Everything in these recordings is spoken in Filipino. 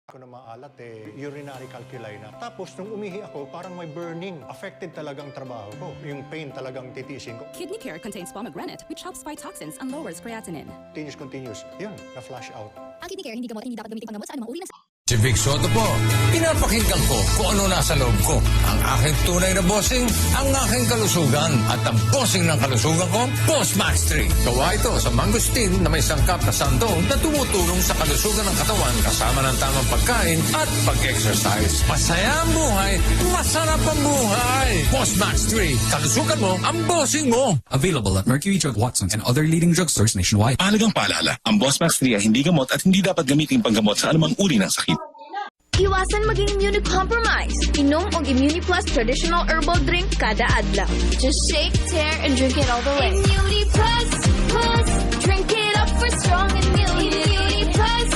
Ko na maalat urinary calculi na. Tapos nung umihi ako, parang may burning. Affected talagang trabaho ko. Yung pain talagang titisin ko. Kidney Care contains pomegranate, which helps fight toxins and lowers creatinine. Continuous. Yun, na-flash out. Ang Kidney Care, hindi gamot, hindi dapat gamitin panggamot sa anumang uri ng Si Vic Soto po, pinapakinggan ko kung ano nasa loob ko. Ang aking tunay na bossing, ang aking kalusugan. At ang bossing ng kalusugan ko, Boss Max 3. Gawa ito sa mangosteen na may sangkap na sandong na tumutulong sa kalusugan ng katawan kasama ng tamang pagkain at pag-exercise. Masaya ang buhay, masarap ang buhay. Boss Max 3, kalusugan mo, ang bossing mo. Available at Mercury Drug Watsons and other leading drugstores nationwide. Mahalagang paalala, ang Boss Max 3 ay hindi gamot at hindi dapat gamitin panggamot sa anumang uri ng sakit. Iwasan maging immunocompromised. Inom og Immuniplus traditional herbal drink kada adlaw. Just shake, tear, and drink it all the way. Immuniplus, drink it up for strong immunity. Immuniplus,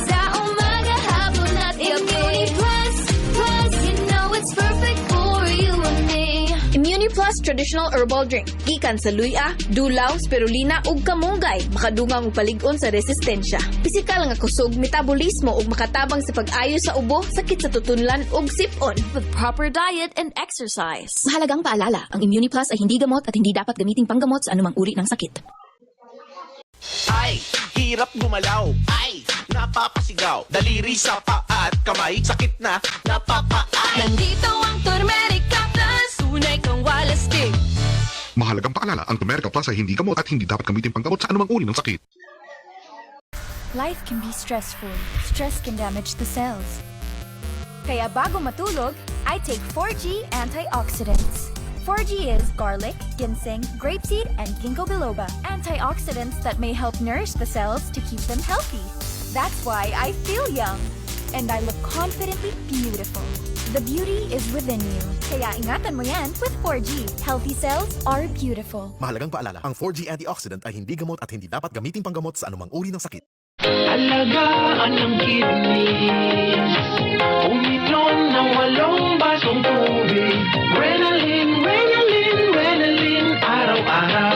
sa umaga, hapon at gabi. Immuniplus, you know it's perfect for you and me. Immuniplus traditional herbal drink. Gikan sa luya, dulaw, spirulina ug kamunggay. Makadungang og palig-on sa resistensya. Pisikal nga kusog, metabolismo ug makatabang sa pag-ayo sa ubo, sakit sa tutunlan ug sip-on. With proper diet and exercise. Mahalagang paalala, ang Immuniplus ay hindi gamot at hindi dapat gamitin panggamot sa anumang uri ng sakit. Ay, hirap gumalaw. Ay, napapasigaw. Daliri sa paa at kamay, sakit na, napapaan. Nandito ang Turmeric Plus, tunay kang walastig. Mahalagang paalala, ang Turmeric Plus ay hindi gamot at hindi dapat gamitin panggamot sa anumang uri ng sakit. Life can be stressful. Stress can damage the cells. Kaya bago matulog, I take 4G antioxidants. 4G is garlic, ginseng, grapeseed, and ginkgo biloba. Antioxidants that may help nourish the cells to keep them healthy. That's why I feel young. And I look confidently beautiful. The beauty is within you. Kaya ingatan mo yan with 4G. Healthy cells are beautiful. Mahalagang paalala, ang 4G antioxidant ay hindi gamot at hindi dapat gamitin panggamot sa anumang uri ng sakit. Alagaan ang kidneys. Uminom ng 8 basong tubig. Renalin, araw-araw.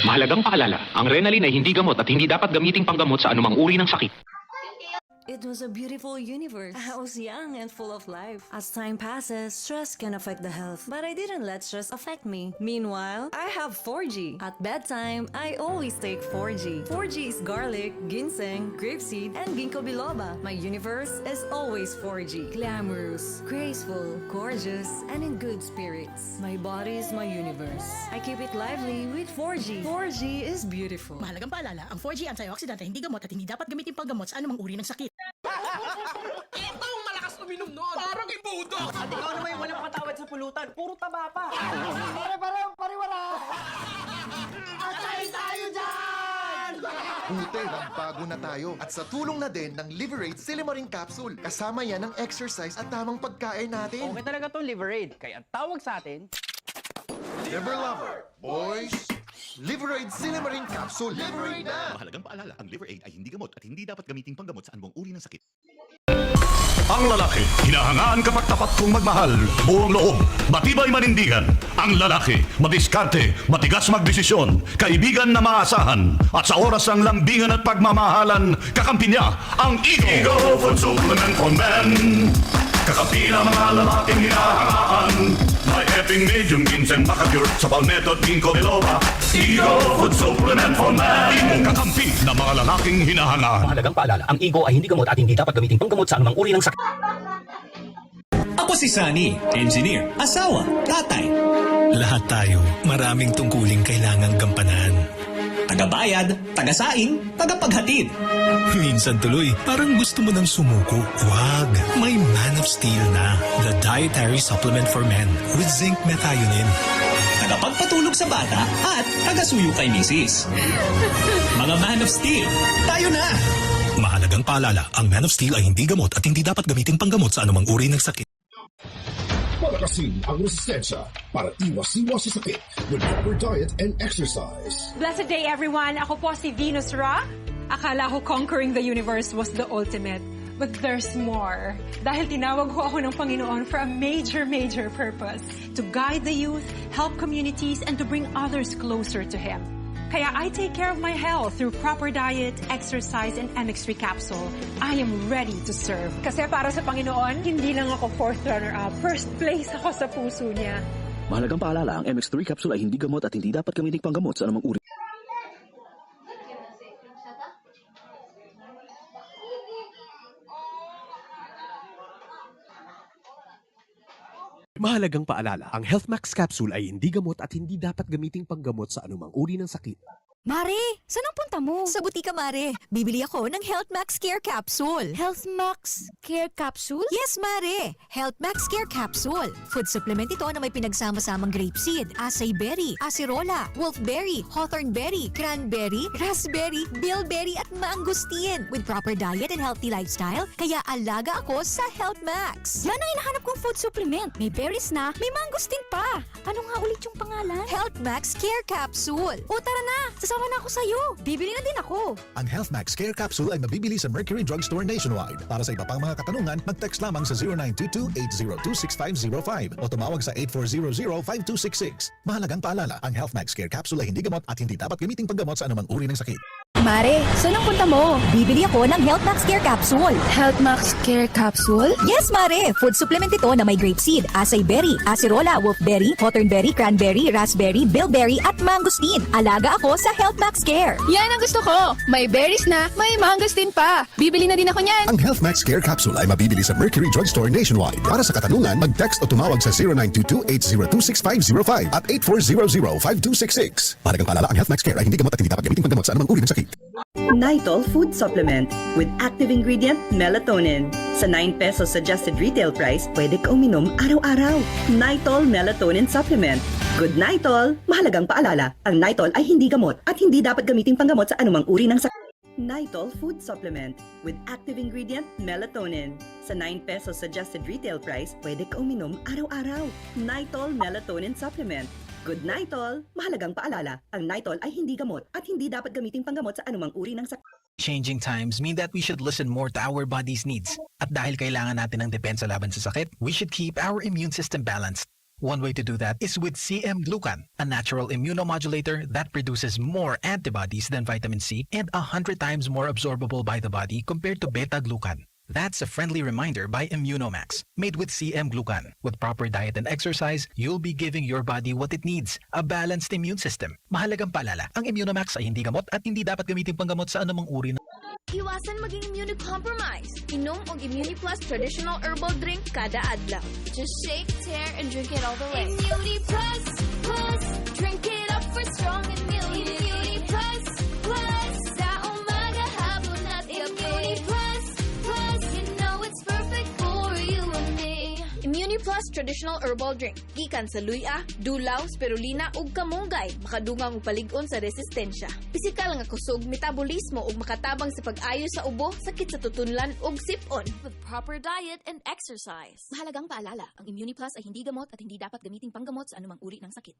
Mahalagang paalala, ang Renalin ay hindi gamot at hindi dapat gamiting panggamot sa anumang uri ng sakit. It was a beautiful universe. I was young and full of life. As time passes, stress can affect the health, but I didn't let stress affect me. Meanwhile, I have 4G. At bedtime, I always take 4G. 4G is garlic, ginseng, grapeseed, and ginkgo biloba. My universe is always 4G. Glamorous, graceful, gorgeous, and in good spirits. My body is my universe. I keep it lively with 4G. 4G is beautiful. Mahalagang paalala, ang 4G antioxidant ay hindi gamot at hindi dapat gamitin panggamot sa anumang uri ng sakit. Ito ang malakas uminom nun. Parang ibudok. At ikaw naman yung walang makatawad sa pulutan. Puro taba pa. Pare-wala. Atay tayo dyan! Buti, bago na tayo. At sa tulong na din ng Liberate Silimaring Capsule. Kasama yan ang exercise at tamang pagkain natin. Okay talaga itong Liberate. Kaya ang tawag sa atin, Liver Lover, boys! Liberate Silimaring Capsule. Liberate na! Mahalagang paalala, ang Liver Aid ay hindi gamot at hindi dapat gamitin panggamot sa anumang uri ng sakit. Ang lalaki, hinahangaan kapag tapat kong magmahal, buong loob, matibay manindigan. Ang lalaki, madiskarte, matigas magdesisyon, kaibigan na maasahan. At sa oras ng lambingan at pagmamahalan, kakampi niya ang Ego Food Supplement for Men. Kakampi na mga lalaking hinahangaan. May epping medium ginseng macapure sa palmetto at ginkgo biloba. Ego Food Supplement for Men. Imong kakampi na mga lalaking hinahangaan. Mahalagang paalala, ang Ego ay hindi gamot at hindi dapat gamitin panggamot sa anumang uri ng sakit. Ako si Sunny, engineer, asawa, tatay. Lahat tayo, maraming tungkuling kailangang gampanan. Tagabayad, tagasaing, tagapaghatid. Minsan tuloy, parang gusto mo nang sumuko. Wag, may Man of Steel na. The dietary supplement for men with zinc methionine. Tagapagpatulog sa bata at tagasuyo kay misis. Mga Man of Steel, tayo na! Mahalagang paalala, ang Man of Steel ay hindi gamot at hindi dapat gamitin panggamot sa anumang uri ng sakit. Palakasin ang resistensya para iwas-iwas sa sakit with proper diet and exercise. Blessed day everyone! Ako po si Venus Ra. Akala ko conquering the universe was the ultimate. But there's more. Dahil tinawag ko ako ng Panginoon for a major purpose. To guide the youth, help communities, and to bring others closer to Him. Kaya I take care of my health through proper diet, exercise, and MX3 capsule. I am ready to serve. Kasi para sa Panginoon, hindi lang ako fourth runner-up. First place ako sa puso niya. Mahalagang paalala, ang MX3 capsule ay hindi gamot at hindi dapat gamiting panggamot sa anumang uri. Mahalagang paalala, ang HealthMax capsule ay hindi gamot at hindi dapat gamiting panggamot sa anumang uri ng sakit. Mare, saan ang punta mo? Sa butika, Mare. Bibili ako ng HealthMax Care Capsule. HealthMax Care Capsule? Yes, Mare. HealthMax Care Capsule. Food supplement ito na may pinagsama-samang grapeseed, acai berry, acerola, wolfberry, hawthornberry, cranberry, raspberry, bilberry at mangosteen. With proper diet and healthy lifestyle, kaya alaga ako sa HealthMax. Yan ang hinahanap kong food supplement. May berries na, may mangosteen pa. Ano nga ulit yung pangalan? HealthMax Care Capsule. O tara na, sasama na ako sa'yo. Bibili na din ako. Ang HealthMax Care Capsule ay mabibili sa Mercury Drugstore nationwide. Para sa iba pang mga katanungan, mag-text lamang sa 0922-802-6505 o tumawag sa 8400-5266. Mahalagang paalala, ang HealthMax Care Capsule ay hindi gamot at hindi dapat gamiting panggamot sa anumang uri ng sakit. Mare, saan ang punta mo? Bibili ako ng HealthMax Care Capsule. HealthMax Care Capsule? Yes, Mare. Food supplement ito na may grapeseed, acai berry, acerola, wolfberry, hawthornberry, cranberry, raspberry, bilberry at mangosteen. Alaga ako sa HealthMax Care. Yan ang gusto ko. May berries na, may mangosteen pa. Bibili na din ako niyan. Ang HealthMax Care Capsule ay mabibili sa Mercury Drugstore nationwide. Para sa katanungan, mag-text o tumawag sa 0922-802-6505 at 8400-5266. Mahalagang paalala, ang HealthMax Care ay hindi gamot at hindi dapat gamiting panggamot sa anumang uri ng sakit. Nitol Food Supplement with active ingredient melatonin. Sa 9 pesos suggested retail price, pwede ka uminom araw-araw. Nitol Melatonin Supplement. Good Nitol! Mahalagang paalala, ang Nitol ay hindi gamot at hindi dapat gamiting panggamot sa anumang uri ng sakit. Nitol Food Supplement with active ingredient melatonin. Sa 9 pesos suggested retail price, pwede ka uminom araw-araw. Nitol Melatonin Supplement. Good Nitol! Mahalagang paalala, ang Nitol ay hindi gamot at hindi dapat gamiting panggamot sa anumang uri ng sakit. Changing times mean that we should listen more to our body's needs. At dahil kailangan natin ng depensa laban sa sakit, we should keep our immune system balanced. One way to do that is with CM Glucan, a natural immunomodulator that produces more antibodies than vitamin C and 100 times more absorbable by the body compared to beta-glucan. That's a friendly reminder by Immunomax, made with CM Glucan. With proper diet and exercise, you'll be giving your body what it needs, a balanced immune system. Mahalagang paalala, ang Immunomax ay hindi gamot at hindi dapat gamitin panggamot sa anumang uri ng... Iwasan maging immunocompromised. Inom og ImmuniPlus traditional herbal drink kada adlaw. Just shake, tear, and drink it all the way. ImmuniPlus, plus, drink it up for strong immunity. ImmuniPlus, plus, sa umaga, hapon at ImmuniPlus, plus, you know it's perfect for you and me. ImmuniPlus traditional herbal drink. Gikan sa luya, dulaw, spirulina ug kamunggay, makadungang og palig-on sa resistensya. Pisikal nga kusog, metabolismo ug makatabang sa pag-ayo sa ubo, sakit sa tutunlan ug sipon. With proper diet and exercise. Mahalagang paalala, ang ImmuniPlus ay hindi gamot at hindi dapat gamiting panggamot sa anumang uri ng sakit.